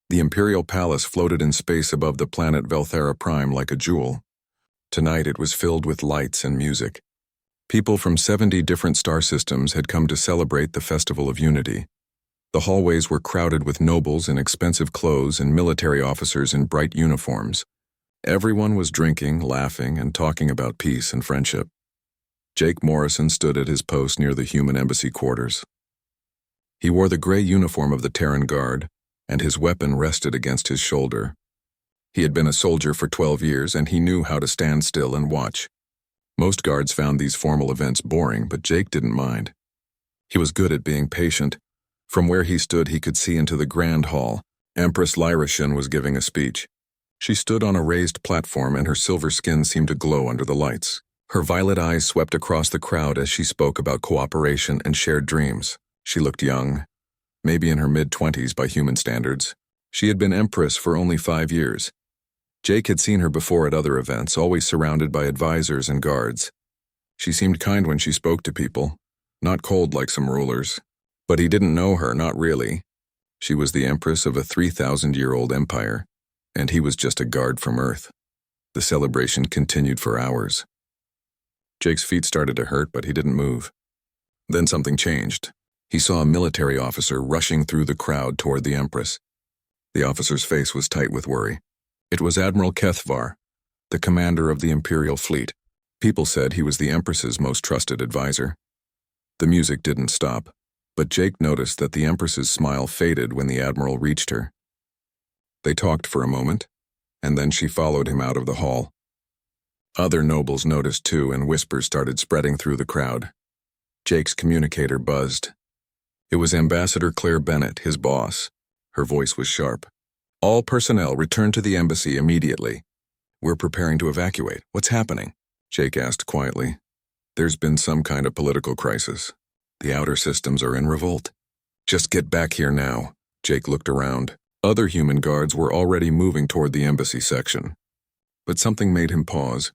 The Imperial Palace floated in space above the planet Velthera Prime like a jewel. Tonight it was filled with lights and music. People from 70 different star systems had come to celebrate the Festival of Unity. The hallways were crowded with nobles in expensive clothes and military officers in bright uniforms. Everyone was drinking, laughing, and talking about peace and friendship. Jake Morrison stood at his post near the human embassy quarters. He wore the gray uniform of the Terran Guard, and his weapon rested against his shoulder. He had been a soldier for 12 years, and he knew how to stand still and watch. Most guards found these formal events boring, but Jake didn't mind. He was good at being patient. From where he stood, he could see into the grand hall. Empress Narration was giving a speech. She stood on a raised platform, and her silver skin seemed to glow under the lights. Her violet eyes swept across the crowd as she spoke about cooperation and shared dreams. She looked young, maybe in her mid-20s by human standards. She had been Empress for only 5 years. Jake had seen her before at other events, always surrounded by advisors and guards. She seemed kind when she spoke to people, not cold like some rulers. But he didn't know her, not really. She was the Empress of a 3,000-year-old empire, and he was just a guard from Earth. The celebration continued for hours. Jake's feet started to hurt, but he didn't move. Then something changed. He saw a military officer rushing through the crowd toward the Empress. The officer's face was tight with worry. It was Admiral Kethvar, the commander of the Imperial fleet. People said he was the Empress's most trusted advisor. The music didn't stop, but Jake noticed that the Empress's smile faded when the Admiral reached her. They talked for a moment, and then she followed him out of the hall. Other nobles noticed too, and whispers started spreading through the crowd. Jake's communicator buzzed. It was Ambassador Claire Bennett, his boss. Her voice was sharp. "All personnel return to the embassy immediately. We're preparing to evacuate. What's happening?" Jake asked quietly. "There's been some kind of political crisis. The outer systems are in revolt." "Just get back here now." Jake looked around. Other human guards were already moving toward the embassy section. But something made him pause.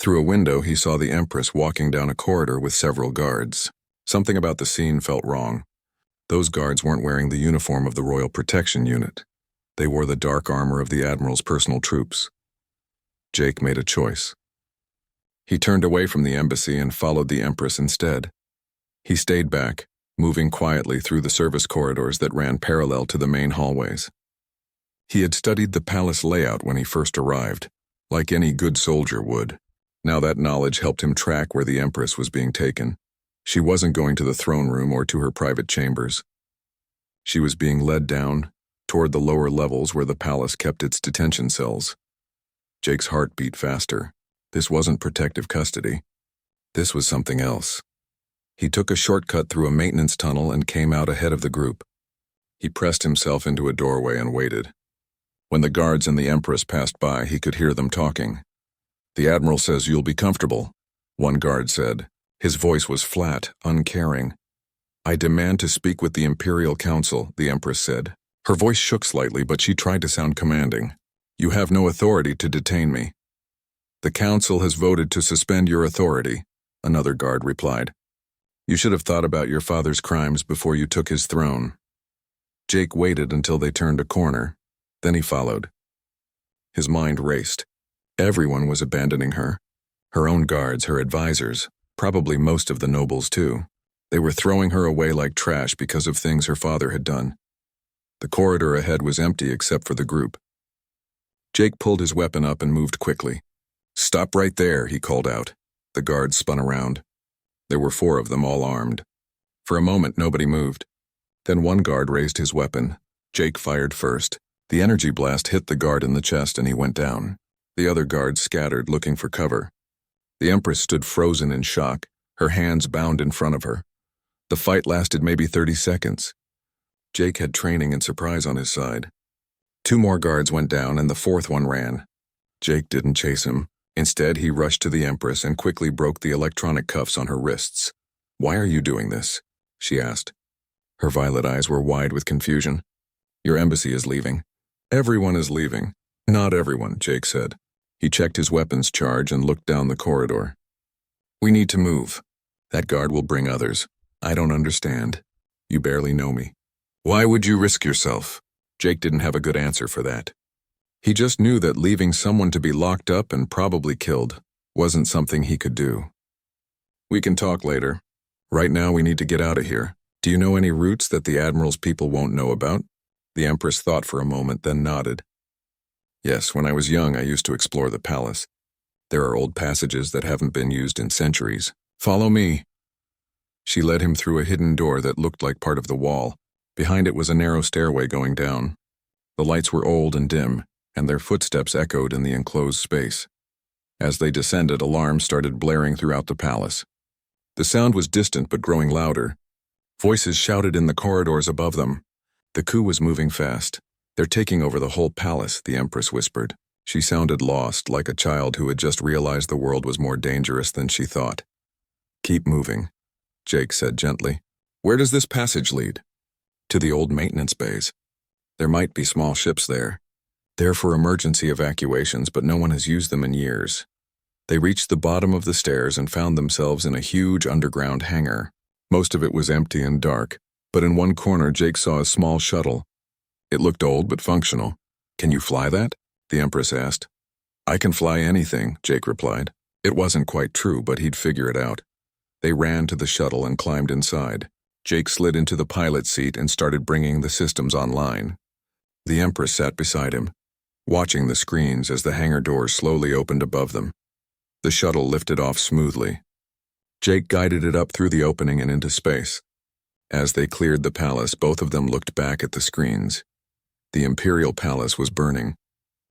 Through a window, he saw the Empress walking down a corridor with several guards. Something about the scene felt wrong. Those guards weren't wearing the uniform of the Royal Protection Unit. They wore the dark armor of the Admiral's personal troops. Jake made a choice. He turned away from the embassy and followed the Empress instead. He stayed back, moving quietly through the service corridors that ran parallel to the main hallways. He had studied the palace layout when he first arrived, like any good soldier would. Now that knowledge helped him track where the Empress was being taken. She wasn't going to the throne room or to her private chambers. She was being led down toward the lower levels where the palace kept its detention cells. Jake's heart beat faster. This wasn't protective custody. This was something else. He took a shortcut through a maintenance tunnel and came out ahead of the group. He pressed himself into a doorway and waited. When the guards and the Empress passed by, he could hear them talking. "The Admiral says you'll be comfortable," one guard said. His voice was flat, uncaring. "I demand to speak with the Imperial Council," the Empress said. Her voice shook slightly, but she tried to sound commanding. "You have no authority to detain me." "The Council has voted to suspend your authority," another guard replied. "You should have thought about your father's crimes before you took his throne." Jake waited until they turned a corner. Then he followed. His mind raced. Everyone was abandoning her. Her own guards, her advisors, probably most of the nobles too. They were throwing her away like trash because of things her father had done. The corridor ahead was empty except for the group. Jake pulled his weapon up and moved quickly. "Stop right there," he called out. The guards spun around. There were 4 of them, all armed. For a moment, nobody moved. Then one guard raised his weapon. Jake fired first. The energy blast hit the guard in the chest and he went down. The other guards scattered, looking for cover. The Empress stood frozen in shock, her hands bound in front of her. The fight lasted maybe 30 seconds. Jake had training and surprise on his side. 2 more guards went down and the 4th one ran. Jake didn't chase him. Instead, he rushed to the Empress and quickly broke the electronic cuffs on her wrists. "Why are you doing this?" she asked. Her violet eyes were wide with confusion. "Your embassy is leaving." "Everyone is leaving." "Not everyone," Jake said. He checked his weapons charge and looked down the corridor. "We need to move. That guard will bring others." "I don't understand. You barely know me." "Why would you risk yourself?" Jake didn't have a good answer for that. He just knew that leaving someone to be locked up and probably killed wasn't something he could do. We can talk later. Right now we need to get out of here. Do you know any routes that the Admiral's people won't know about? The Empress thought for a moment, then nodded. Yes, when I was young I used to explore the palace. There are old passages that haven't been used in centuries. Follow me. She led him through a hidden door that looked like part of the wall. Behind it was a narrow stairway going down. The lights were old and dim, and their footsteps echoed in the enclosed space. As they descended, alarms started blaring throughout the palace. The sound was distant but growing louder. Voices shouted in the corridors above them. The coup was moving fast. They're taking over the whole palace, the Empress whispered. She sounded lost, like a child who had just realized the world was more dangerous than she thought. Keep moving, Jake said gently. Where does this passage lead? To the old maintenance bays. There might be small ships there. They're for emergency evacuations, but no one has used them in years. They reached the bottom of the stairs and found themselves in a huge underground hangar. Most of it was empty and dark, but in one corner Jake saw a small shuttle. It looked old but functional. Can you fly that? The Empress asked. I can fly anything, Jake replied. It wasn't quite true, but he'd figure it out. They ran to the shuttle and climbed inside. Jake slid into the pilot's seat and started bringing the systems online. The Empress sat beside him, watching the screens as the hangar doors slowly opened above them. The shuttle lifted off smoothly. Jake guided it up through the opening and into space. As they cleared the palace, both of them looked back at the screens. The Imperial Palace was burning.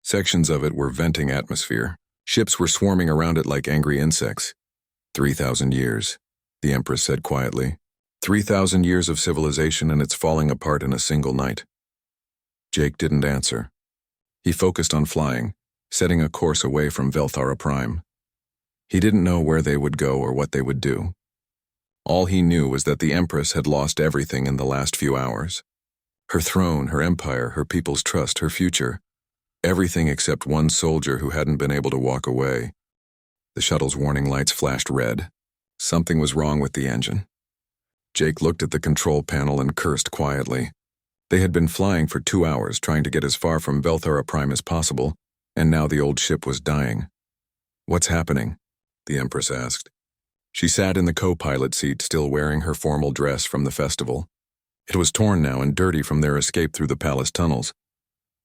Sections of it were venting atmosphere. Ships were swarming around it like angry insects. 3,000 years, the Empress said quietly. 3,000 years of civilization, and it's falling apart in a single night. Jake didn't answer. He focused on flying, setting a course away from Velthara Prime. He didn't know where they would go or what they would do. All he knew was that the Empress had lost everything in the last few hours. Her throne, her empire, her people's trust, her future. Everything except one soldier who hadn't been able to walk away. The shuttle's warning lights flashed red. Something was wrong with the engine. Jake looked at the control panel and cursed quietly. They had been flying for 2 hours, trying to get as far from Velthara Prime as possible, and now the old ship was dying. What's happening? The Empress asked. She sat in the co-pilot seat, still wearing her formal dress from the festival. It was torn now and dirty from their escape through the palace tunnels.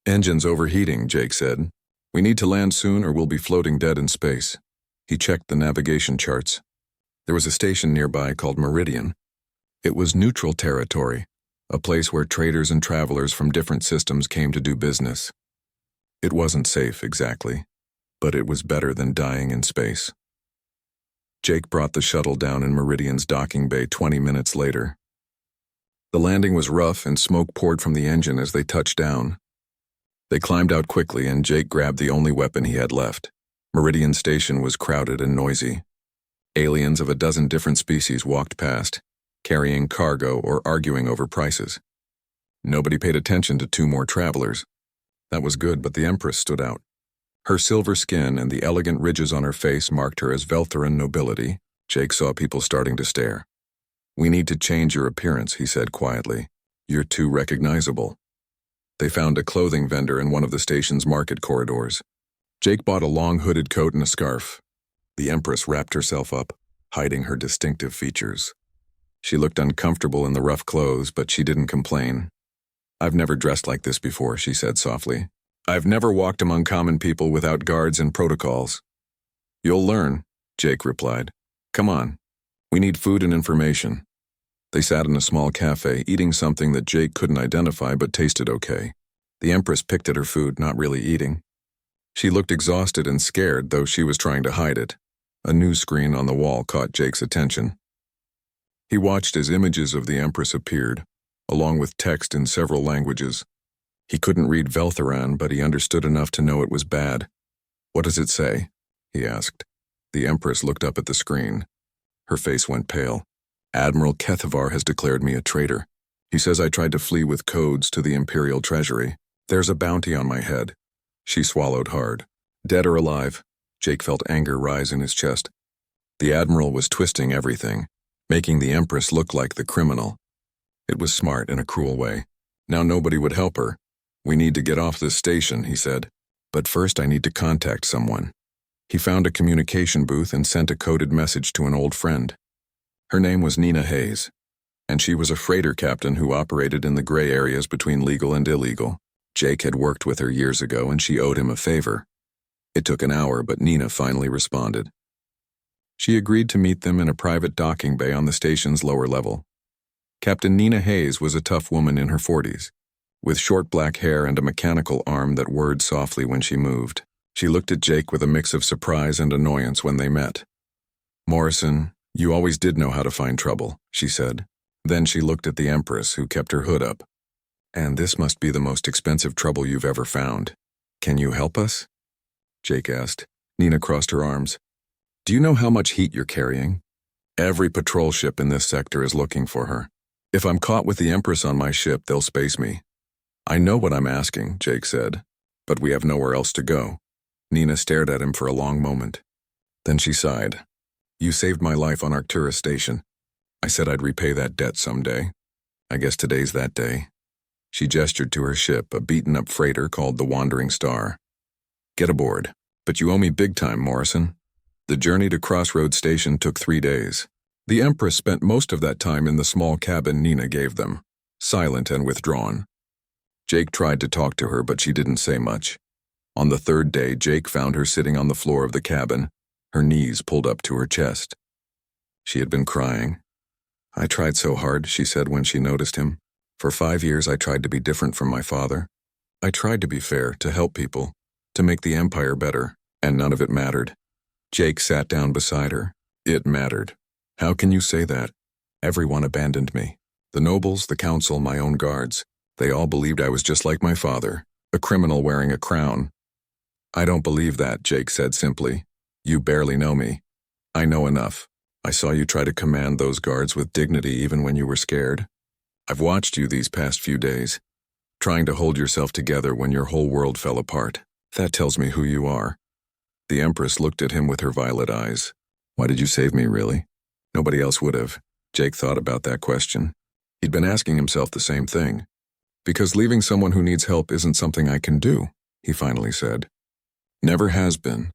Engine's overheating, Jake said. We need to land soon or we'll be floating dead in space. He checked the navigation charts. There was a station nearby called Meridian. It was neutral territory, a place where traders and travelers from different systems came to do business. It wasn't safe, exactly, but it was better than dying in space. Jake brought the shuttle down in Meridian's docking bay 20 minutes later. The landing was rough and smoke poured from the engine as they touched down. They climbed out quickly and Jake grabbed the only weapon he had left. Meridian Station was crowded and noisy. Aliens of a dozen different species walked past, carrying cargo or arguing over prices. Nobody paid attention to 2 more travelers. That was good, but the Empress stood out. Her silver skin and the elegant ridges on her face marked her as Veltharan nobility. Jake saw people starting to stare. We need to change your appearance, he said quietly. You're too recognizable. They found a clothing vendor in one of the station's market corridors. Jake bought a long hooded coat and a scarf. The Empress wrapped herself up, hiding her distinctive features. She looked uncomfortable in the rough clothes, but she didn't complain. I've never dressed like this before, she said softly. I've never walked among common people without guards and protocols. You'll learn, Jake replied. Come on. We need food and information. They sat in a small cafe, eating something that Jake couldn't identify but tasted okay. The Empress picked at her food, not really eating. She looked exhausted and scared, though she was trying to hide it. A news screen on the wall caught Jake's attention. He watched as images of the Empress appeared, along with text in several languages. He couldn't read Veltharan, but he understood enough to know it was bad. What does it say? He asked. The Empress looked up at the screen. Her face went pale. Admiral Kethavar has declared me a traitor. He says I tried to flee with codes to the Imperial Treasury. There's a bounty on my head. She swallowed hard. Dead or alive? Jake felt anger rise in his chest. The Admiral was twisting everything, making the Empress look like the criminal. It was smart in a cruel way. Now nobody would help her. "We need to get off this station," he said. "But first I need to contact someone." He found a communication booth and sent a coded message to an old friend. Her name was Nina Hayes, and she was a freighter captain who operated in the gray areas between legal and illegal. Jake had worked with her years ago and she owed him a favor. It took an hour, but Nina finally responded. She agreed to meet them in a private docking bay on the station's lower level. Captain Nina Hayes was a tough woman in her 40s, with short black hair and a mechanical arm that whirred softly when she moved. She looked at Jake with a mix of surprise and annoyance when they met. "Morrison, you always did know how to find trouble," she said. Then she looked at the Empress, who kept her hood up. "And this must be the most expensive trouble you've ever found. Can you help us?" Jake asked. Nina crossed her arms. "Do you know how much heat you're carrying? Every patrol ship in this sector is looking for her. If I'm caught with the Empress on my ship, they'll space me." "I know what I'm asking," Jake said, "but we have nowhere else to go." Nina stared at him for a long moment. Then she sighed. "You saved my life on Arcturus Station. I said I'd repay that debt someday. I guess today's that day." She gestured to her ship, a beaten-up freighter called the Wandering Star. "Get aboard. But you owe me big time, Morrison." The journey to Crossroads Station took 3 days. The Empress spent most of that time in the small cabin Nina gave them, silent and withdrawn. Jake tried to talk to her, but she didn't say much. On the 3rd day, Jake found her sitting on the floor of the cabin, her knees pulled up to her chest. She had been crying. "I tried so hard," she said when she noticed him. "For 5 years I tried to be different from my father. I tried to be fair, to help people, to make the Empire better, and none of it mattered." Jake sat down beside her. "It mattered. How can you say that? Everyone abandoned me. The nobles, the council, my own guards. They all believed I was just like my father, a criminal wearing a crown." "I don't believe that," Jake said simply. "You barely know me. I know enough. I saw you try to command those guards with dignity even when you were scared. I've watched you these past few days, trying to hold yourself together when your whole world fell apart. That tells me who you are." The Empress looked at him with her violet eyes. "Why did you save me, really?" Nobody else would have. Jake thought about that question. He'd been asking himself the same thing. "Because leaving someone who needs help isn't something I can do," he finally said. "Never has been.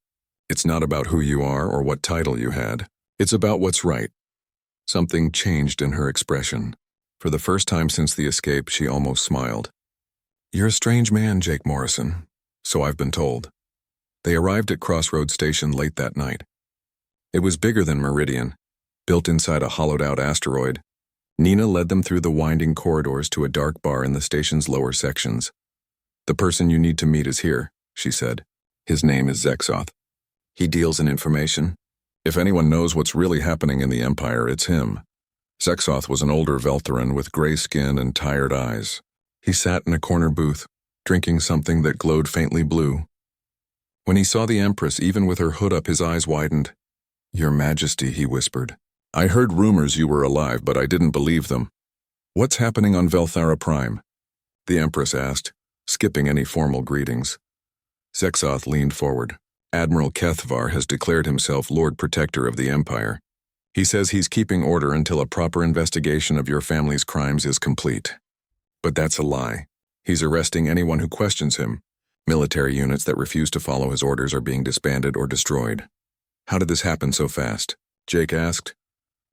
It's not about who you are or what title you had. It's about what's right." Something changed in her expression. For the first time since the escape, she almost smiled. "You're a strange man, Jake Morrison. So I've been told." They arrived at Crossroads Station late that night. It was bigger than Meridian, built inside a hollowed-out asteroid. Nina led them through the winding corridors to a dark bar in the station's lower sections. "The person you need to meet is here," she said. "His name is Zexoth. He deals in information. If anyone knows what's really happening in the Empire, it's him." Zexoth was an older Veltheran with gray skin and tired eyes. He sat in a corner booth, drinking something that glowed faintly blue. When he saw the Empress, even with her hood up, his eyes widened. "Your Majesty," he whispered. "I heard rumors you were alive, but I didn't believe them. What's happening on Velthara Prime?" the Empress asked, skipping any formal greetings. Zexoth leaned forward. "Admiral Kethvar has declared himself Lord Protector of the Empire. He says he's keeping order until a proper investigation of your family's crimes is complete. But that's a lie. He's arresting anyone who questions him. Military units that refuse to follow his orders are being disbanded or destroyed." "How did this happen so fast?" Jake asked.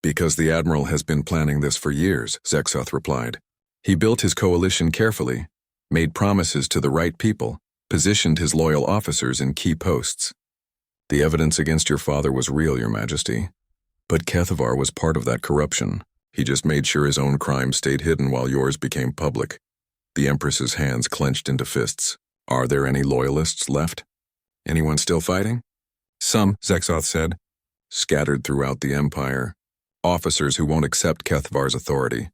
"Because the Admiral has been planning this for years," Zexoth replied. "He built his coalition carefully, made promises to the right people, positioned his loyal officers in key posts. The evidence against your father was real, Your Majesty. But Kethvar was part of that corruption. He just made sure his own crimes stayed hidden while yours became public." The Empress's hands clenched into fists. "Are there any loyalists left? Anyone still fighting?" "Some," Zexoth said. "Scattered throughout the Empire. Officers who won't accept Kethvar's authority.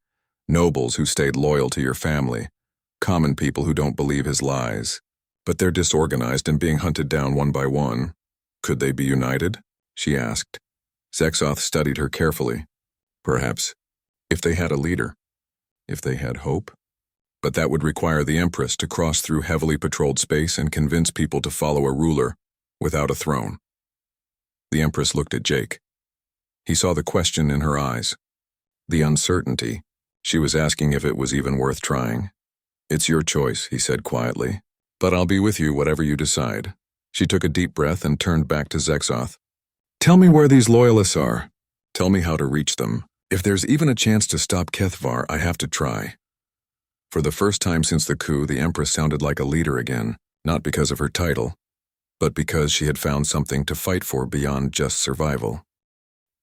Nobles who stayed loyal to your family. Common people who don't believe his lies. But they're disorganized and being hunted down one by one. Could they be united?" she asked. Zexoth studied her carefully. "Perhaps. If they had a leader. If they had hope. But that would require the Empress to cross through heavily patrolled space and convince people to follow a ruler without a throne." The Empress looked at Jake. He saw the question in her eyes. The uncertainty. She was asking if it was even worth trying. It's your choice, he said quietly. But I'll be with you whatever you decide. She took a deep breath and turned back to Zexoth. Tell me where these loyalists are. Tell me how to reach them. If there's even a chance to stop Kethvar, I have to try. For the first time since the coup, the Empress sounded like a leader again, not because of her title, but because she had found something to fight for beyond just survival.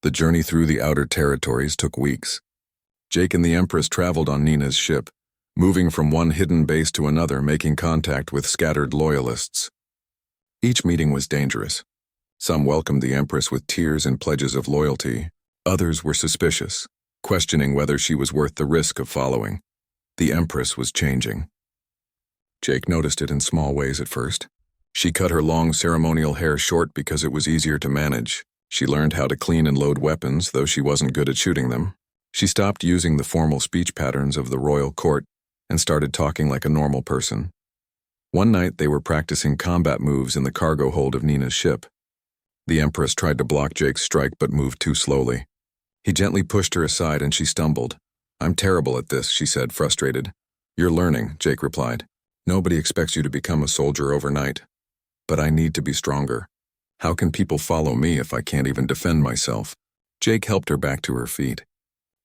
The journey through the outer territories took weeks. Jake and the Empress traveled on Nina's ship, moving from one hidden base to another, making contact with scattered loyalists. Each meeting was dangerous. Some welcomed the Empress with tears and pledges of loyalty. Others were suspicious, questioning whether she was worth the risk of following. The Empress was changing. Jake noticed it in small ways at first. She cut her long ceremonial hair short because it was easier to manage. She learned how to clean and load weapons, though she wasn't good at shooting them. She stopped using the formal speech patterns of the royal court and started talking like a normal person. One night they were practicing combat moves in the cargo hold of Nina's ship. The Empress tried to block Jake's strike but moved too slowly. He gently pushed her aside and she stumbled. I'm terrible at this, she said, frustrated. You're learning, Jake replied. Nobody expects you to become a soldier overnight. But I need to be stronger. How can people follow me if I can't even defend myself? Jake helped her back to her feet.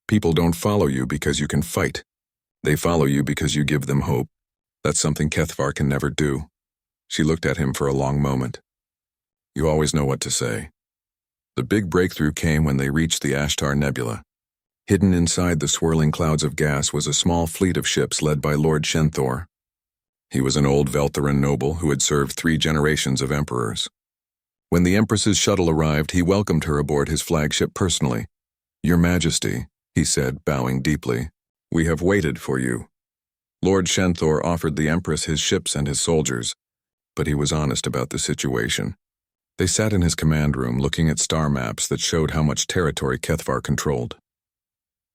People don't follow you because you can fight. They follow you because you give them hope. That's something Kethvar can never do. She looked at him for a long moment. You always know what to say. The big breakthrough came when they reached the Ashtar Nebula. Hidden inside the swirling clouds of gas was a small fleet of ships led by Lord Shenthor. He was an old Veltheran noble who had served 3 generations of emperors. When the Empress's shuttle arrived, he welcomed her aboard his flagship personally. Your Majesty, he said, bowing deeply, we have waited for you. Lord Shenthor offered the Empress his ships and his soldiers, but he was honest about the situation. They sat in his command room looking at star maps that showed how much territory Kethvar controlled.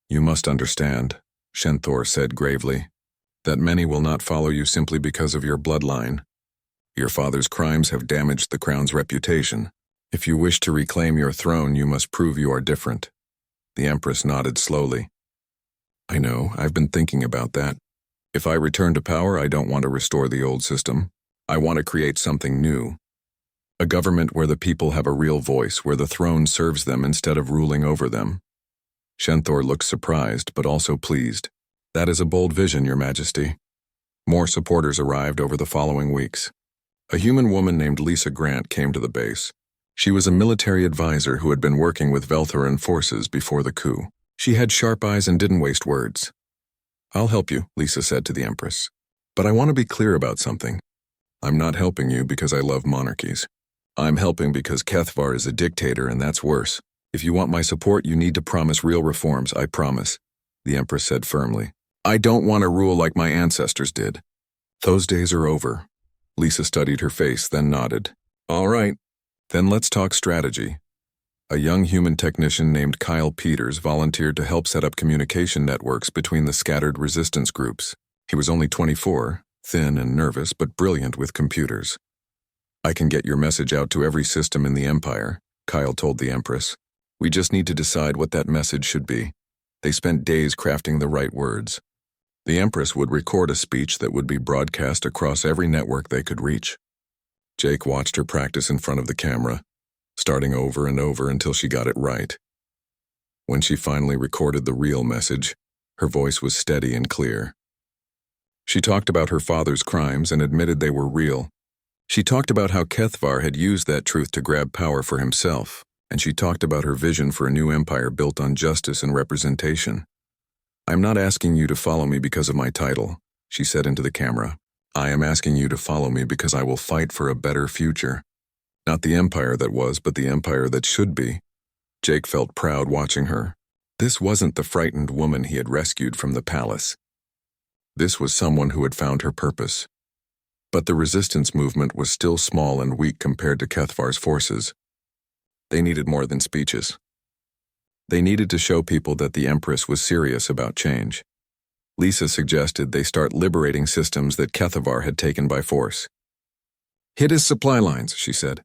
You must understand, Shenthor said gravely, that many will not follow you simply because of your bloodline. Your father's crimes have damaged the crown's reputation. If you wish to reclaim your throne, you must prove you are different. The Empress nodded slowly. I know, I've been thinking about that. If I return to power, I don't want to restore the old system. I want to create something new. A government where the people have a real voice, where the throne serves them instead of ruling over them. Shenthor looked surprised, but also pleased. That is a bold vision, Your Majesty. More supporters arrived over the following weeks. A human woman named Lisa Grant came to the base. She was a military advisor who had been working with Veltheran forces before the coup. She had sharp eyes and didn't waste words. I'll help you, Lisa said to the Empress. But I want to be clear about something. I'm not helping you because I love monarchies. I'm helping because Kethvar is a dictator, and that's worse. If you want my support, you need to promise real reforms, I promise, the Empress said firmly. I don't want to rule like my ancestors did. Those days are over. Lisa studied her face, then nodded. All right, then let's talk strategy. A young human technician named Kyle Peters volunteered to help set up communication networks between the scattered resistance groups. He was only 24, thin and nervous, but brilliant with computers. I can get your message out to every system in the Empire, Kyle told the Empress. We just need to decide what that message should be. They spent days crafting the right words. The Empress would record a speech that would be broadcast across every network they could reach. Jake watched her practice in front of the camera, starting over and over until she got it right. When she finally recorded the real message, her voice was steady and clear. She talked about her father's crimes and admitted they were real. She talked about how Kethvar had used that truth to grab power for himself, and she talked about her vision for a new empire built on justice and representation. I'm not asking you to follow me because of my title, she said into the camera. I am asking you to follow me because I will fight for a better future. Not the empire that was, but the empire that should be. Jake felt proud watching her. This wasn't the frightened woman he had rescued from the palace. This was someone who had found her purpose. But the resistance movement was still small and weak compared to Kethvar's forces. They needed more than speeches. They needed to show people that the Empress was serious about change. Lisa suggested they start liberating systems that Kethvar had taken by force. Hit his supply lines, she said.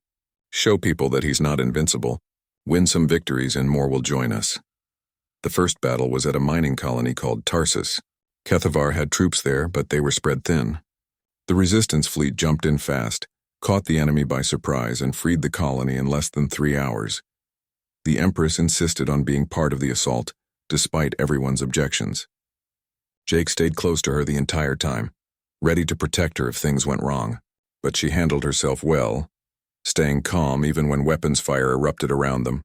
Show people that he's not invincible. Win some victories and more will join us. The first battle was at a mining colony called Tarsus. Kethavar had troops there, but they were spread thin. The resistance fleet jumped in fast, caught the enemy by surprise, and freed the colony in less than 3 hours. The Empress insisted on being part of the assault, despite everyone's objections. Jake stayed close to her the entire time, ready to protect her if things went wrong. But she handled herself well, staying calm even when weapons fire erupted around them.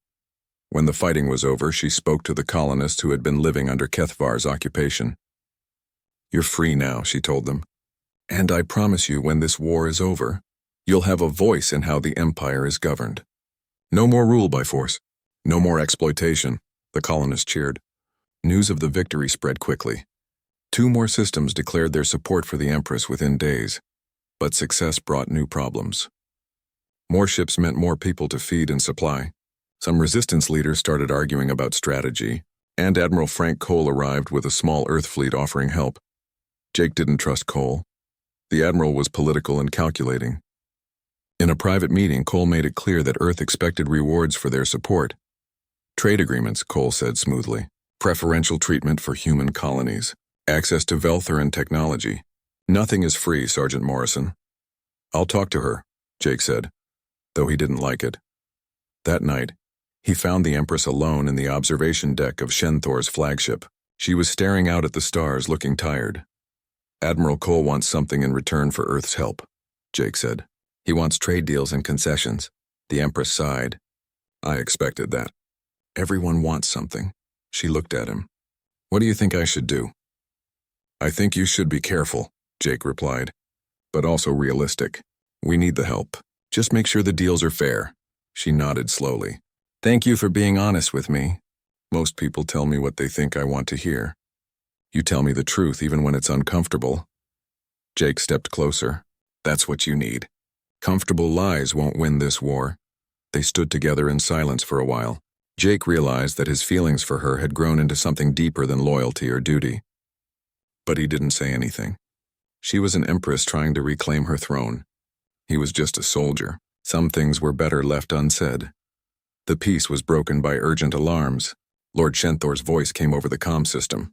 When the fighting was over, she spoke to the colonists who had been living under Kethavar's occupation. "You're free now," she told them. "And I promise you, when this war is over, you'll have a voice in how the Empire is governed. No more rule by force. No more exploitation," the colonists cheered. News of the victory spread quickly. 2 more systems declared their support for the Empress within days, but success brought new problems. More ships meant more people to feed and supply. Some resistance leaders started arguing about strategy, and Admiral Frank Cole arrived with a small Earth fleet offering help. Jake didn't trust Cole. The Admiral was political and calculating. In a private meeting, Cole made it clear that Earth expected rewards for their support. "Trade agreements," Cole said smoothly. "Preferential treatment for human colonies. Access to Velther and technology. Nothing is free, Sergeant Morrison." "I'll talk to her," Jake said, though he didn't like it. That night, he found the Empress alone in the observation deck of Shenthor's flagship. She was staring out at the stars, looking tired. "Admiral Cole wants something in return for Earth's help," Jake said. "He wants trade deals and concessions." The Empress sighed. "I expected that. Everyone wants something." She looked at him. "What do you think I should do?" "I think you should be careful," Jake replied, "but also realistic. We need the help. Just make sure the deals are fair." She nodded slowly. "Thank you for being honest with me. Most people tell me what they think I want to hear. You tell me the truth even when it's uncomfortable." Jake stepped closer. "That's what you need. Comfortable lies won't win this war." They stood together in silence for a while. Jake realized that his feelings for her had grown into something deeper than loyalty or duty. But he didn't say anything. She was an empress trying to reclaim her throne. He was just a soldier. Some things were better left unsaid. The peace was broken by urgent alarms. Lord Shenthor's voice came over the comm system.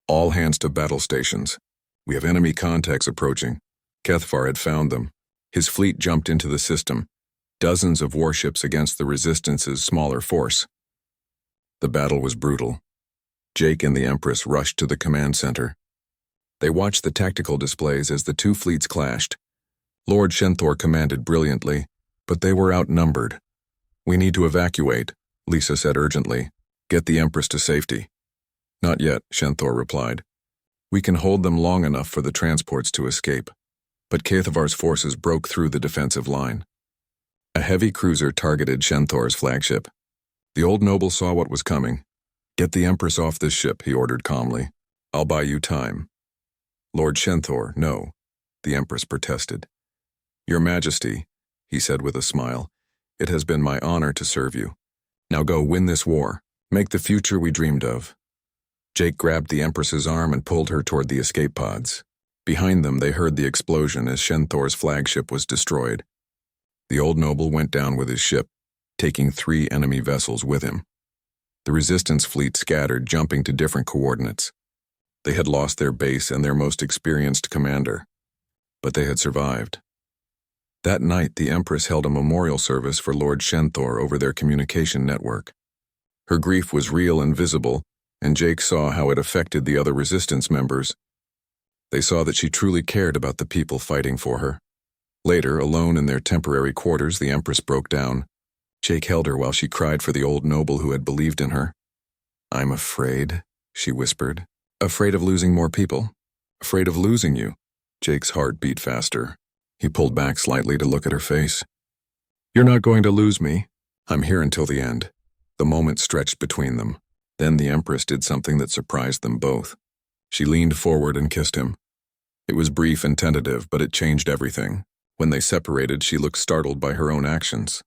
"All hands to battle stations. We have enemy contacts approaching." Kethavar had found them. His fleet jumped into the system, dozens of warships against the Resistance's smaller force. The battle was brutal. Jake and the Empress rushed to the command center. They watched the tactical displays as the two fleets clashed. Lord Shenthor commanded brilliantly, but they were outnumbered. "We need to evacuate," Lisa said urgently. "Get the Empress to safety." "Not yet," Shenthor replied. "We can hold them long enough for the transports to escape." But Kethavar's forces broke through the defensive line. A heavy cruiser targeted Shenthor's flagship. The old noble saw what was coming. "Get the Empress off this ship," he ordered calmly. "I'll buy you time." "Lord Shenthor, no," the Empress protested. "Your Majesty," he said with a smile, "it has been my honor to serve you. Now go win this war. Make the future we dreamed of." Jake grabbed the Empress's arm and pulled her toward the escape pods. Behind them, they heard the explosion as Shenthor's flagship was destroyed. The old noble went down with his ship, taking 3 enemy vessels with him. The Resistance fleet scattered, jumping to different coordinates. They had lost their base and their most experienced commander, but they had survived. That night, the Empress held a memorial service for Lord Shenthor over their communication network. Her grief was real and visible, and Jake saw how it affected the other Resistance members. They saw that she truly cared about the people fighting for her. Later, alone in their temporary quarters, the Empress broke down. Jake held her while she cried for the old noble who had believed in her. "I'm afraid," she whispered. "Afraid of losing more people. Afraid of losing you." Jake's heart beat faster. He pulled back slightly to look at her face. "You're not going to lose me. I'm here until the end." The moment stretched between them. Then the Empress did something that surprised them both. She leaned forward and kissed him. It was brief and tentative, but it changed everything. When they separated, she looked startled by her own actions.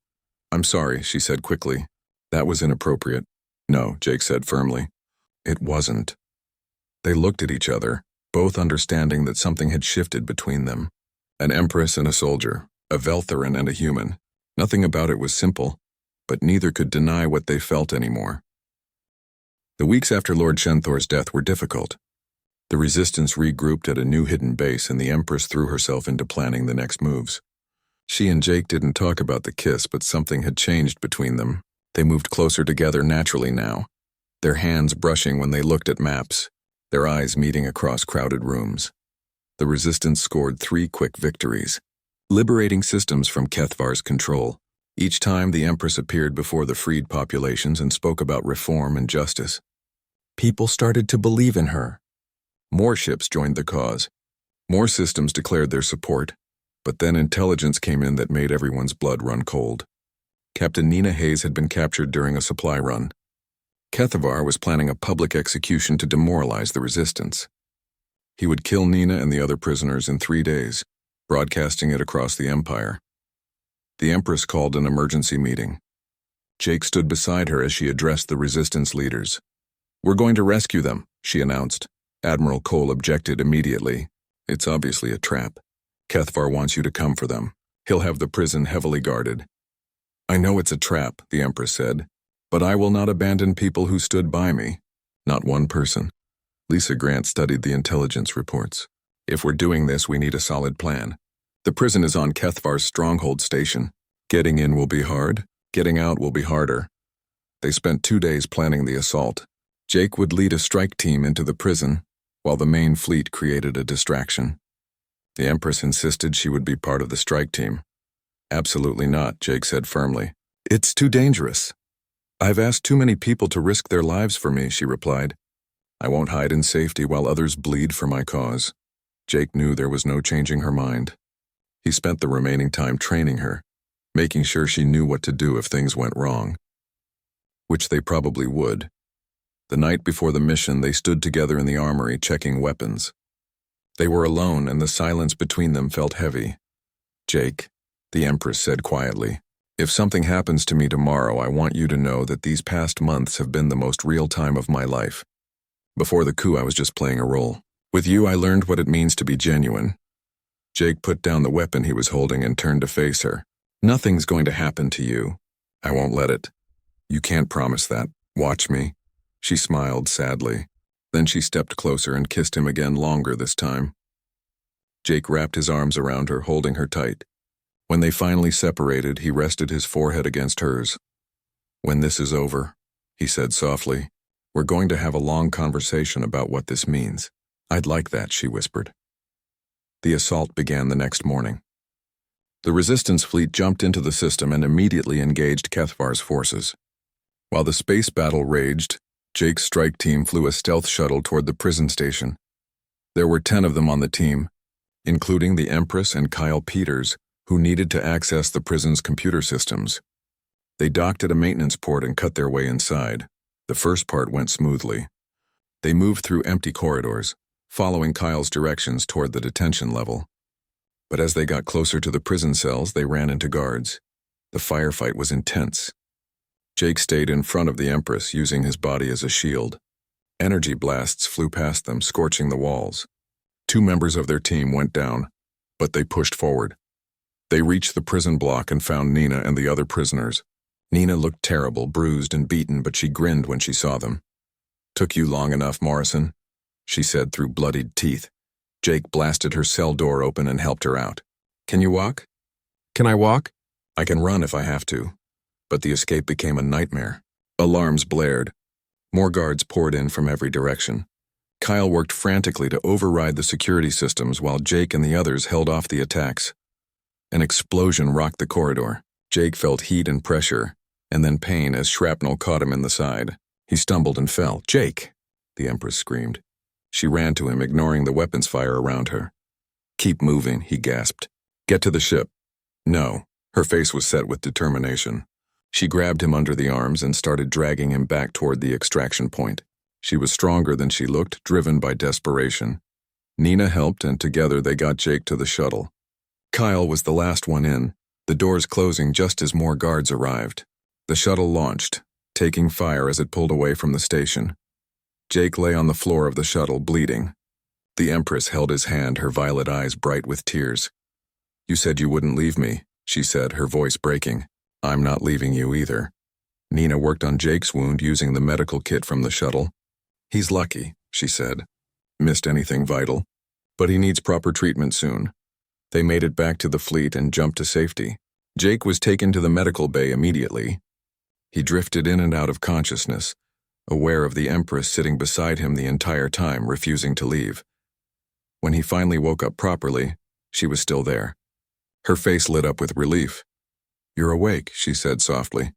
"I'm sorry," she said quickly. "That was inappropriate." "No," Jake said firmly. "It wasn't." They looked at each other, both understanding that something had shifted between them. An Empress and a soldier, a Veltheran and a human. Nothing about it was simple, but neither could deny what they felt anymore. The weeks after Lord Shenthor's death were difficult. The resistance regrouped at a new hidden base, and the Empress threw herself into planning the next moves. She and Jake didn't talk about the kiss, but something had changed between them. They moved closer together naturally now, their hands brushing when they looked at maps, their eyes meeting across crowded rooms. The resistance scored 3 quick victories, liberating systems from Kethvar's control. Each time the Empress appeared before the freed populations and spoke about reform and justice. People started to believe in her. More ships joined the cause. More systems declared their support. But then intelligence came in that made everyone's blood run cold. Captain Nina Hayes had been captured during a supply run. Kethvar was planning a public execution to demoralize the resistance. He would kill Nina and the other prisoners in 3 days, broadcasting it across the Empire. The Empress called an emergency meeting. Jake stood beside her as she addressed the resistance leaders. "We're going to rescue them," she announced. Admiral Cole objected immediately. "It's obviously a trap. Kethvar wants you to come for them. He'll have the prison heavily guarded." "I know it's a trap," the Empress said, "but I will not abandon people who stood by me." Not one person. Lisa Grant studied the intelligence reports. "If we're doing this, we need a solid plan. The prison is on Kethvar's stronghold station. Getting in will be hard. Getting out will be harder." They spent 2 days planning the assault. Jake would lead a strike team into the prison, while the main fleet created a distraction. The Empress insisted she would be part of the strike team. "Absolutely not," Jake said firmly. "It's too dangerous." "I've asked too many people to risk their lives for me," she replied. "I won't hide in safety while others bleed for my cause." Jake knew there was no changing her mind. He spent the remaining time training her, making sure she knew what to do if things went wrong. Which they probably would. The night before the mission, they stood together in the armory checking weapons. They were alone, and the silence between them felt heavy. "Jake," the Empress said quietly, "if something happens to me tomorrow, I want you to know that these past months have been the most real time of my life. Before the coup, I was just playing a role. With you, I learned what it means to be genuine." Jake put down the weapon he was holding and turned to face her. "Nothing's going to happen to you. I won't let it. You can't promise that. Watch me." She smiled sadly. Then she stepped closer and kissed him again, longer this time. Jake wrapped his arms around her, holding her tight. When they finally separated, he rested his forehead against hers. "When this is over," he said softly, "we're going to have a long conversation about what this means." "I'd like that," she whispered. The assault began the next morning. The resistance fleet jumped into the system and immediately engaged Kethvar's forces. While the space battle raged, Jake's strike team flew a stealth shuttle toward the prison station. There were 10 of them on the team, including the Empress and Kyle Peters, who needed to access the prison's computer systems. They docked at a maintenance port and cut their way inside. The first part went smoothly. They moved through empty corridors, following Kyle's directions toward the detention level. But as they got closer to the prison cells, they ran into guards. The firefight was intense. Jake stayed in front of the Empress, using his body as a shield. Energy blasts flew past them, scorching the walls. 2 members of their team went down, but they pushed forward. They reached the prison block and found Nina and the other prisoners. Nina looked terrible, bruised and beaten, but she grinned when she saw them. "Took you long enough, Morrison," she said through bloodied teeth. Jake blasted her cell door open and helped her out. "Can you walk?" "Can I walk?" "I can run if I have to." But the escape became a nightmare. Alarms blared. More guards poured in from every direction. Kyle worked frantically to override the security systems while Jake and the others held off the attacks. An explosion rocked the corridor. Jake felt heat and pressure, and then pain as shrapnel caught him in the side. He stumbled and fell. "Jake!" the Empress screamed. She ran to him, ignoring the weapons fire around her. "Keep moving," he gasped. "Get to the ship." "No." Her face was set with determination. She grabbed him under the arms and started dragging him back toward the extraction point. She was stronger than she looked, driven by desperation. Nina helped, and together they got Jake to the shuttle. Kyle was the last one in, the doors closing just as more guards arrived. The shuttle launched, taking fire as it pulled away from the station. Jake lay on the floor of the shuttle, bleeding. The Empress held his hand, her violet eyes bright with tears. "You said you wouldn't leave me," she said, her voice breaking. "I'm not leaving you either." Nina worked on Jake's wound using the medical kit from the shuttle. "He's lucky," she said. Missed anything vital? But he needs proper treatment soon. They made it back to the fleet and jumped to safety. Jake was taken to the medical bay immediately. He drifted in and out of consciousness, aware of the Empress sitting beside him the entire time, refusing to leave. When he finally woke up properly, she was still there. Her face lit up with relief. "You're awake," she said softly.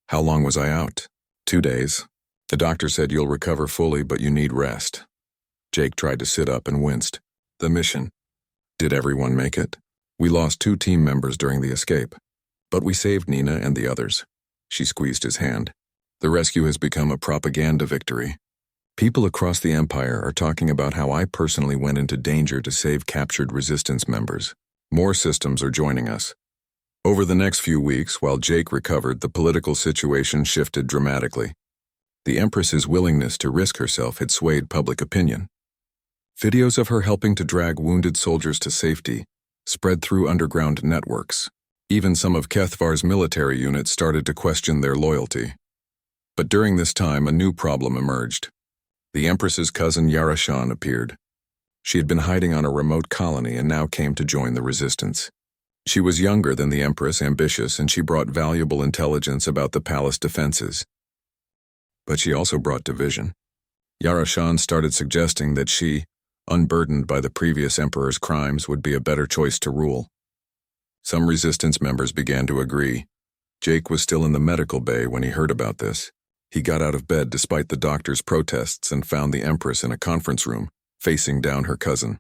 "How long was I out?" 2 days. The doctor said you'll recover fully, but you need rest." Jake tried to sit up and winced. "The mission. Did everyone make it?" "We lost 2 team members during the escape, but we saved Nina and the others." She squeezed his hand. "The rescue has become a propaganda victory. People across the Empire are talking about how I personally went into danger to save captured resistance members. More systems are joining us." Over the next few weeks, while Jake recovered, the political situation shifted dramatically. The Empress's willingness to risk herself had swayed public opinion. Videos of her helping to drag wounded soldiers to safety spread through underground networks. Even some of Kethvar's military units started to question their loyalty. But during this time, a new problem emerged. The Empress's cousin Narration appeared. She had been hiding on a remote colony and now came to join the resistance. She was younger than the Empress, ambitious, and she brought valuable intelligence about the palace defenses. But she also brought division. Narration started suggesting that she, unburdened by the previous emperor's crimes, would be a better choice to rule. Some resistance members began to agree. Jake was still in the medical bay when he heard about this. He got out of bed despite the doctor's protests and found the Empress in a conference room, facing down her cousin.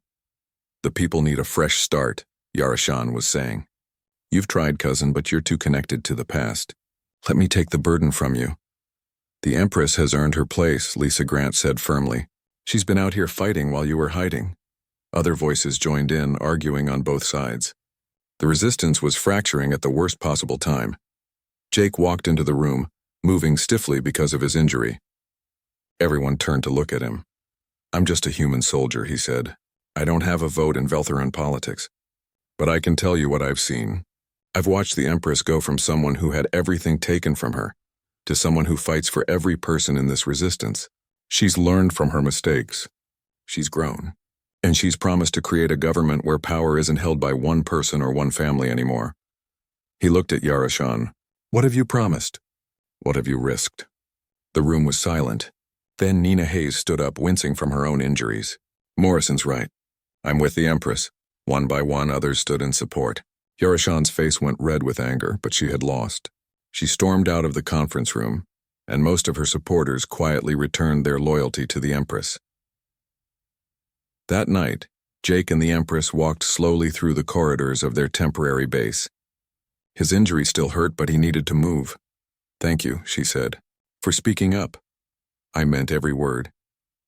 "The people need a fresh start," Narration was saying. "You've tried, cousin, but you're too connected to the past. Let me take the burden from you." "The Empress has earned her place," Lisa Grant said firmly. "She's been out here fighting while you were hiding." Other voices joined in, arguing on both sides. The resistance was fracturing at the worst possible time. Jake walked into the room, moving stiffly because of his injury. Everyone turned to look at him. "I'm just a human soldier," he said. "I don't have a vote in Veltheran politics. But I can tell you what I've seen. I've watched the Empress go from someone who had everything taken from her to someone who fights for every person in this resistance. She's learned from her mistakes. She's grown. And she's promised to create a government where power isn't held by one person or one family anymore." He looked at Narration. "What have you promised? What have you risked?" The room was silent. Then Nina Hayes stood up, wincing from her own injuries. "Morrison's right. I'm with the Empress." One by one, others stood in support. Narashan's face went red with anger, but she had lost. She stormed out of the conference room, and most of her supporters quietly returned their loyalty to the Empress. That night, Jake and the Empress walked slowly through the corridors of their temporary base. His injury still hurt, but he needed to move. "Thank you," she said, "for speaking up." "I meant every word."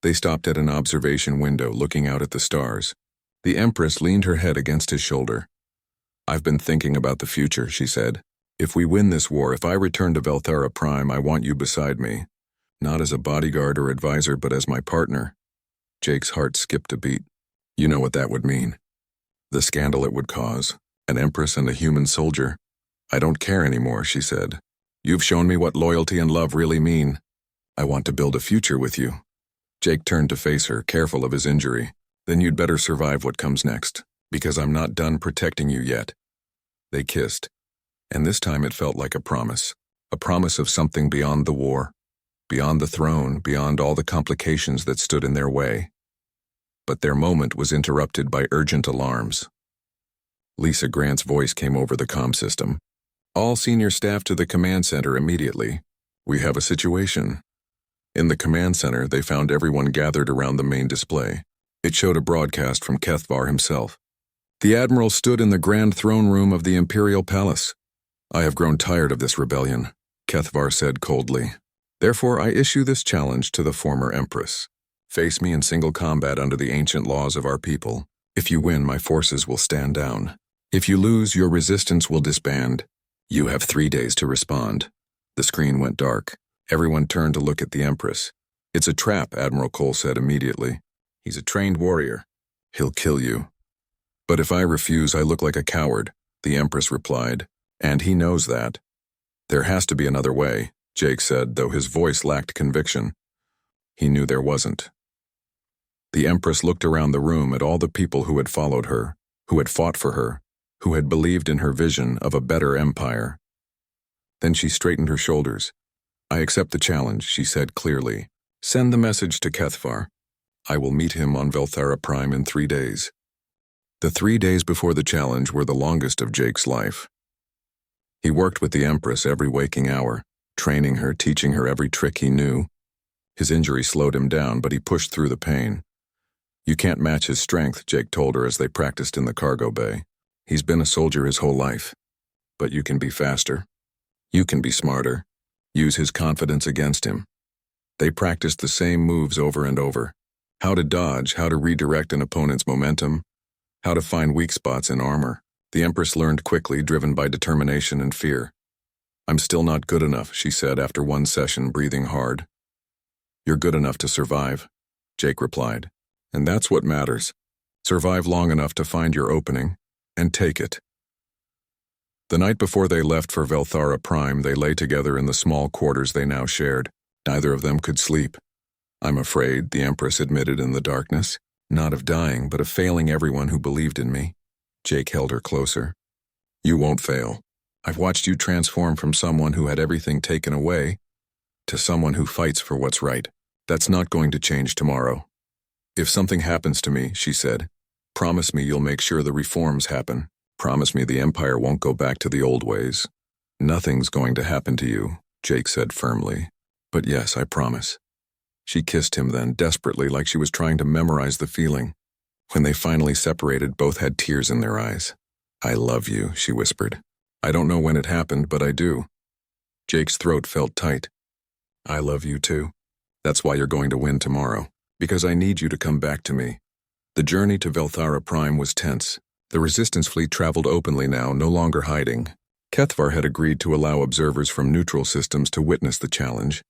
They stopped at an observation window, looking out at the stars. The Empress leaned her head against his shoulder. "I've been thinking about the future," she said. "If we win this war, if I return to Velthera Prime, I want you beside me. Not as a bodyguard or advisor, but as my partner." Jake's heart skipped a beat. "You know what that would mean. The scandal it would cause. An Empress and a human soldier." "I don't care anymore," she said. "You've shown me what loyalty and love really mean. I want to build a future with you." Jake turned to face her, careful of his injury. "Then you'd better survive what comes next, because I'm not done protecting you yet." They kissed, and this time it felt like a promise of something beyond the war, beyond the throne, beyond all the complications that stood in their way. But their moment was interrupted by urgent alarms. Lisa Grant's voice came over the comm system. "All senior staff to the command center immediately. We have a situation." In the command center, they found everyone gathered around the main display. It showed a broadcast from Kethvar himself. "The Admiral stood in the grand throne room of the Imperial Palace. I have grown tired of this rebellion," Kethvar said coldly. "Therefore I issue this challenge to the former Empress. Face me in single combat under the ancient laws of our people. If you win, my forces will stand down. If you lose, your resistance will disband. You have 3 days to respond." The screen went dark. Everyone turned to look at the Empress. "It's a trap," Admiral Cole said immediately. "He's a trained warrior. He'll kill you." "But if I refuse, I look like a coward," the Empress replied. "And he knows that." "There has to be another way," Jake said, though his voice lacked conviction. He knew there wasn't. The Empress looked around the room at all the people who had followed her, who had fought for her, who had believed in her vision of a better empire. Then she straightened her shoulders. "I accept the challenge," she said clearly. "Send the message to Kethvar. I will meet him on Velthara Prime in 3 days." The 3 days before the challenge were the longest of Jake's life. He worked with the Empress every waking hour, training her, teaching her every trick he knew. His injury slowed him down, but he pushed through the pain. "You can't match his strength," Jake told her as they practiced in the cargo bay. "He's been a soldier his whole life. But you can be faster. You can be smarter. Use his confidence against him." They practiced the same moves over and over. How to dodge, how to redirect an opponent's momentum, how to find weak spots in armor. The Empress learned quickly, driven by determination and fear. "I'm still not good enough," she said after one session, breathing hard. "You're good enough to survive," Jake replied. "And that's what matters. Survive long enough to find your opening, and take it." The night before they left for Velthara Prime, they lay together in the small quarters they now shared. Neither of them could sleep. "I'm afraid," the Empress admitted in the darkness. "Not of dying, but of failing everyone who believed in me." Jake held her closer. "You won't fail. I've watched you transform from someone who had everything taken away to someone who fights for what's right. That's not going to change tomorrow. If something happens to me," she said, "promise me you'll make sure the reforms happen. Promise me the Empire won't go back to the old ways." "Nothing's going to happen to you," Jake said firmly. "But yes, I promise." She kissed him then, desperately, like she was trying to memorize the feeling. When they finally separated, both had tears in their eyes. "I love you," she whispered. "I don't know when it happened, but I do." Jake's throat felt tight. "I love you too. That's why you're going to win tomorrow. Because I need you to come back to me." The journey to Velthara Prime was tense. The Resistance fleet traveled openly now, no longer hiding. Kethvar had agreed to allow observers from neutral systems to witness the challenge,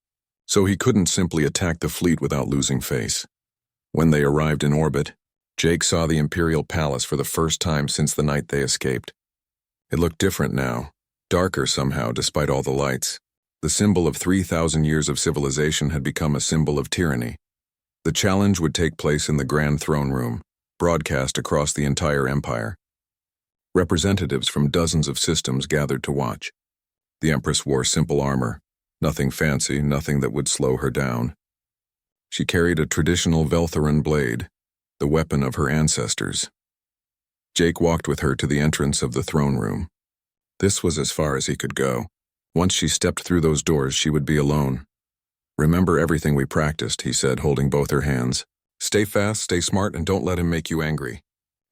so he couldn't simply attack the fleet without losing face. When they arrived in orbit, Jake saw the Imperial Palace for the first time since the night they escaped. It looked different now, darker somehow despite all the lights. The symbol of 3,000 years of civilization had become a symbol of tyranny. The challenge would take place in the Grand Throne Room, broadcast across the entire empire. Representatives from dozens of systems gathered to watch. The Empress wore simple armor, nothing fancy, nothing that would slow her down. She carried a traditional Veltharan blade, the weapon of her ancestors. Jake walked with her to the entrance of the throne room. This was as far as he could go. Once she stepped through those doors, she would be alone. "Remember everything we practiced," he said, holding both her hands. "Stay fast, stay smart, and don't let him make you angry.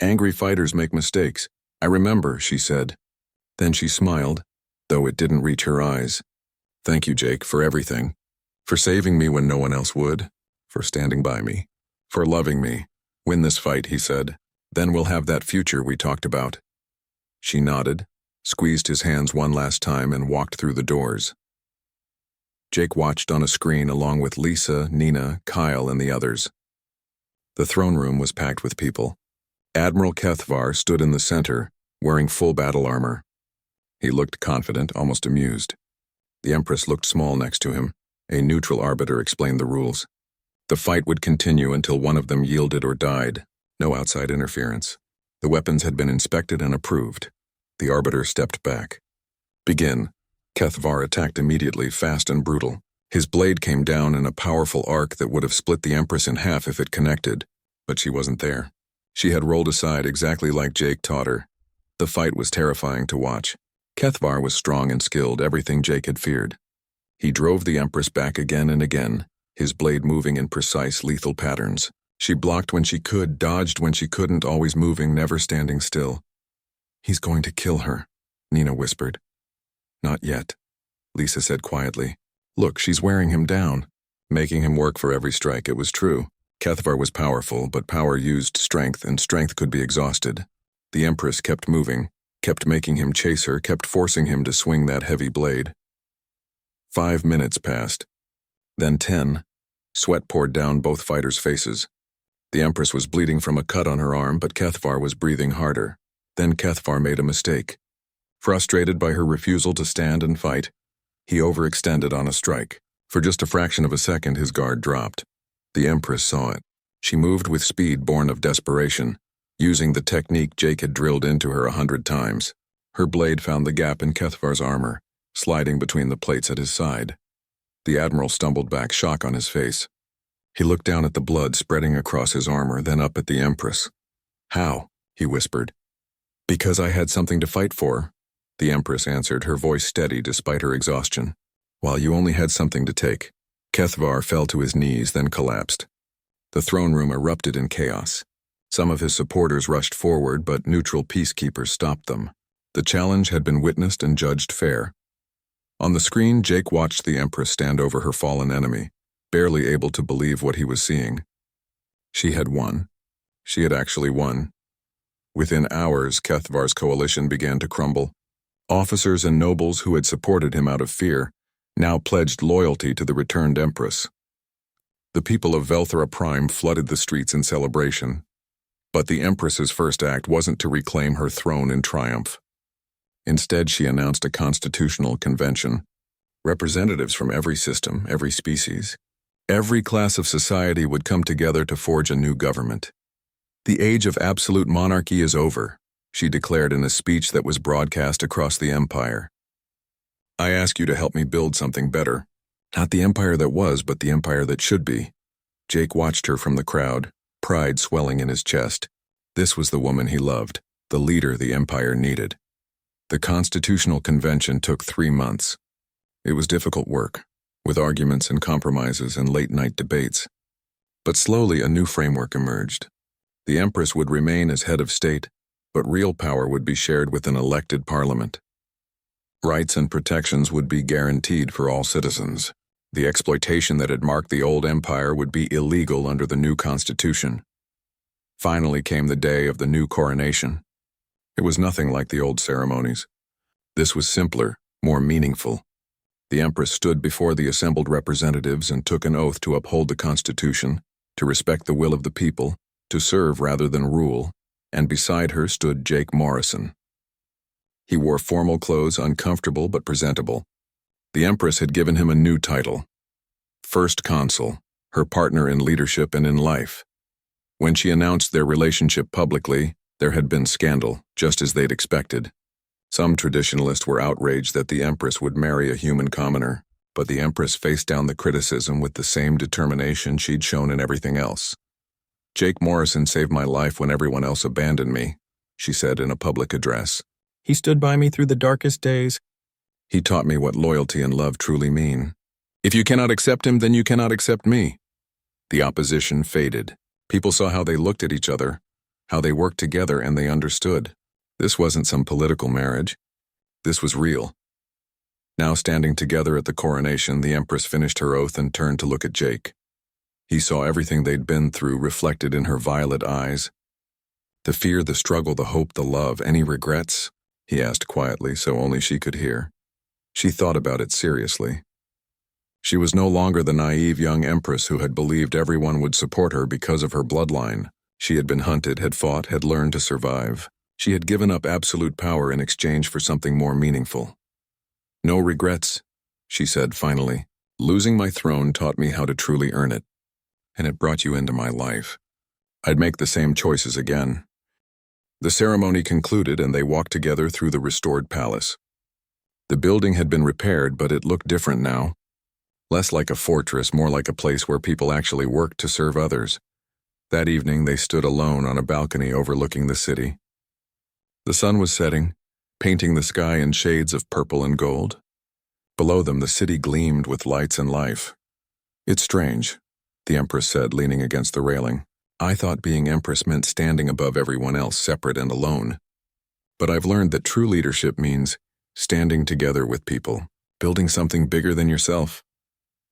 Angry fighters make mistakes." "I remember," she said. Then she smiled, though it didn't reach her eyes. "Thank you, Jake, for everything. For saving me when no one else would. For standing by me. For loving me. Win this fight," he said. "Then we'll have that future we talked about." She nodded, squeezed his hands one last time, and walked through the doors. Jake watched on a screen along with Lisa, Nina, Kyle, and the others. The throne room was packed with people. Admiral Kethvar stood in the center, wearing full battle armor. He looked confident, almost amused. The Empress looked small next to him. A neutral arbiter explained the rules. The fight would continue until one of them yielded or died. No outside interference. The weapons had been inspected and approved. The arbiter stepped back. "Begin." Kethvar attacked immediately, fast and brutal. His blade came down in a powerful arc that would have split the Empress in half if it connected, but she wasn't there. She had rolled aside exactly like Jake taught her. The fight was terrifying to watch. Kethvar was strong and skilled, everything Jake had feared. He drove the Empress back again and again, his blade moving in precise, lethal patterns. She blocked when she could, dodged when she couldn't, always moving, never standing still. "He's going to kill her," Nina whispered. "Not yet," Lisa said quietly. "Look, she's wearing him down, making him work for every strike." It was true. Kethvar was powerful, but power used strength, and strength could be exhausted. The Empress kept moving, kept making him chase her, kept forcing him to swing that heavy blade. 5 minutes passed. Then 10. Sweat poured down both fighters' faces. The Empress was bleeding from a cut on her arm, but Kethvar was breathing harder. Then Kethvar made a mistake. Frustrated by her refusal to stand and fight, he overextended on a strike. For just a fraction of a second, his guard dropped. The Empress saw it. She moved with speed born of desperation, using the technique Jake had drilled into her 100 times. Her blade found the gap in Kethvar's armor, sliding between the plates at his side. The Admiral stumbled back, shock on his face. He looked down at the blood spreading across his armor, then up at the Empress. "How?" he whispered. "Because I had something to fight for," the Empress answered, her voice steady despite her exhaustion. "While you only had something to take." Kethvar fell to his knees, then collapsed. The throne room erupted in chaos. Some of his supporters rushed forward, but neutral peacekeepers stopped them. The challenge had been witnessed and judged fair. On the screen, Jake watched the Empress stand over her fallen enemy, barely able to believe what he was seeing. She had won. She had actually won. Within hours, Kethvar's coalition began to crumble. Officers and nobles who had supported him out of fear now pledged loyalty to the returned Empress. The people of Velthera Prime flooded the streets in celebration. But the Empress's first act wasn't to reclaim her throne in triumph. Instead, she announced a constitutional convention. Representatives from every system, every species, every class of society would come together to forge a new government. "The age of absolute monarchy is over," she declared in a speech that was broadcast across the empire. "I ask you to help me build something better. Not the empire that was, but the empire that should be." Jake watched her from the crowd, pride swelling in his chest. This was the woman he loved, the leader the empire needed. The Constitutional Convention took 3 months. It was difficult work, with arguments and compromises and late-night debates. But slowly a new framework emerged. The Empress would remain as head of state, but real power would be shared with an elected parliament. Rights and protections would be guaranteed for all citizens. The exploitation that had marked the old empire would be illegal under the new constitution. Finally came the day of the new coronation. It was nothing like the old ceremonies. This was simpler, more meaningful. The Empress stood before the assembled representatives and took an oath to uphold the Constitution, to respect the will of the people, to serve rather than rule, and beside her stood Jake Morrison. He wore formal clothes, uncomfortable but presentable. The Empress had given him a new title, First Consul, her partner in leadership and in life. When she announced their relationship publicly, there had been scandal, just as they'd expected. Some traditionalists were outraged that the Empress would marry a human commoner, but the Empress faced down the criticism with the same determination she'd shown in everything else. "Jake Morrison saved my life when everyone else abandoned me," she said in a public address. "He stood by me through the darkest days. He taught me what loyalty and love truly mean. If you cannot accept him, then you cannot accept me." The opposition faded. People saw how they looked at each other, how they worked together, and they understood. This wasn't some political marriage. This was real. Now standing together at the coronation, the Empress finished her oath and turned to look at Jake. He saw everything they'd been through reflected in her violet eyes. "The fear, the struggle, the hope, the love, any regrets?" he asked quietly so only she could hear. She thought about it seriously. She was no longer the naive young Empress who had believed everyone would support her because of her bloodline. She had been hunted, had fought, had learned to survive. She had given up absolute power in exchange for something more meaningful. "No regrets," she said finally. "Losing my throne taught me how to truly earn it. And it brought you into my life. I'd make the same choices again." The ceremony concluded and they walked together through the restored palace. The building had been repaired, but it looked different now. Less like a fortress, more like a place where people actually worked to serve others. That evening they stood alone on a balcony overlooking the city. The sun was setting, painting the sky in shades of purple and gold. Below them the city gleamed with lights and life. "It's strange," the Empress said, leaning against the railing. "I thought being Empress meant standing above everyone else, separate and alone. But I've learned that true leadership means standing together with people, building something bigger than yourself."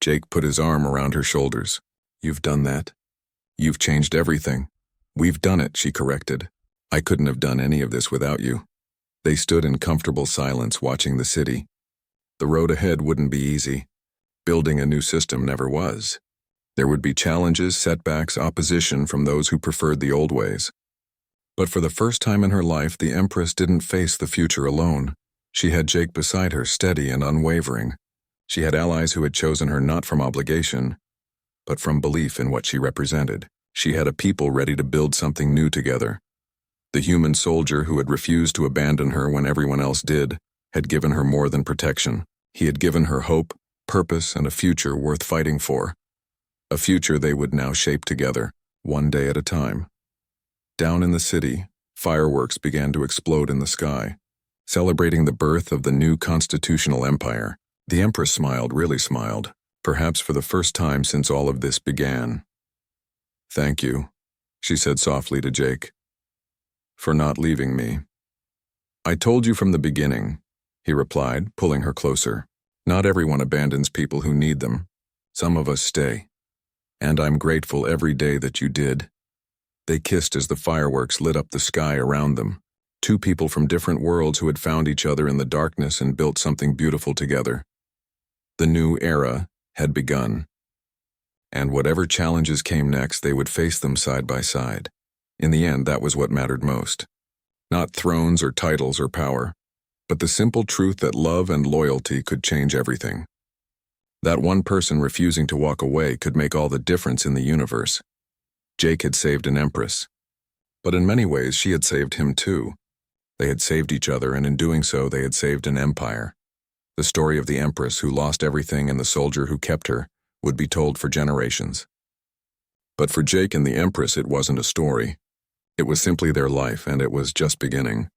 Jake put his arm around her shoulders. "You've done that. You've changed everything." "We've done it," she corrected. "I couldn't have done any of this without you." They stood in comfortable silence watching the city. The road ahead wouldn't be easy. Building a new system never was. There would be challenges, setbacks, opposition from those who preferred the old ways. But for the first time in her life, the Empress didn't face the future alone. She had Jake beside her, steady and unwavering. She had allies who had chosen her not from obligation, but from belief in what she represented. She had a people ready to build something new together. The human soldier who had refused to abandon her when everyone else did had given her more than protection. He had given her hope, purpose, and a future worth fighting for. A future they would now shape together, one day at a time. Down in the city, fireworks began to explode in the sky, celebrating the birth of the new constitutional empire. The Empress smiled, really smiled, perhaps for the first time since all of this began. "Thank you," she said softly to Jake, "for not leaving me." "I told you from the beginning," he replied, pulling her closer. "Not everyone abandons people who need them. Some of us stay. And I'm grateful every day that you did." They kissed as the fireworks lit up the sky around them. Two people from different worlds who had found each other in the darkness and built something beautiful together. The new era had begun. And whatever challenges came next, they would face them side by side. In the end, that was what mattered most. Not thrones or titles or power, but the simple truth that love and loyalty could change everything. That one person refusing to walk away could make all the difference in the universe. Jake had saved an Empress. But in many ways, she had saved him too. They had saved each other, and in doing so, they had saved an empire. The story of the Empress who lost everything and the soldier who kept her would be told for generations. But for Jake and the Empress, it wasn't a story. It was simply their life, and it was just beginning.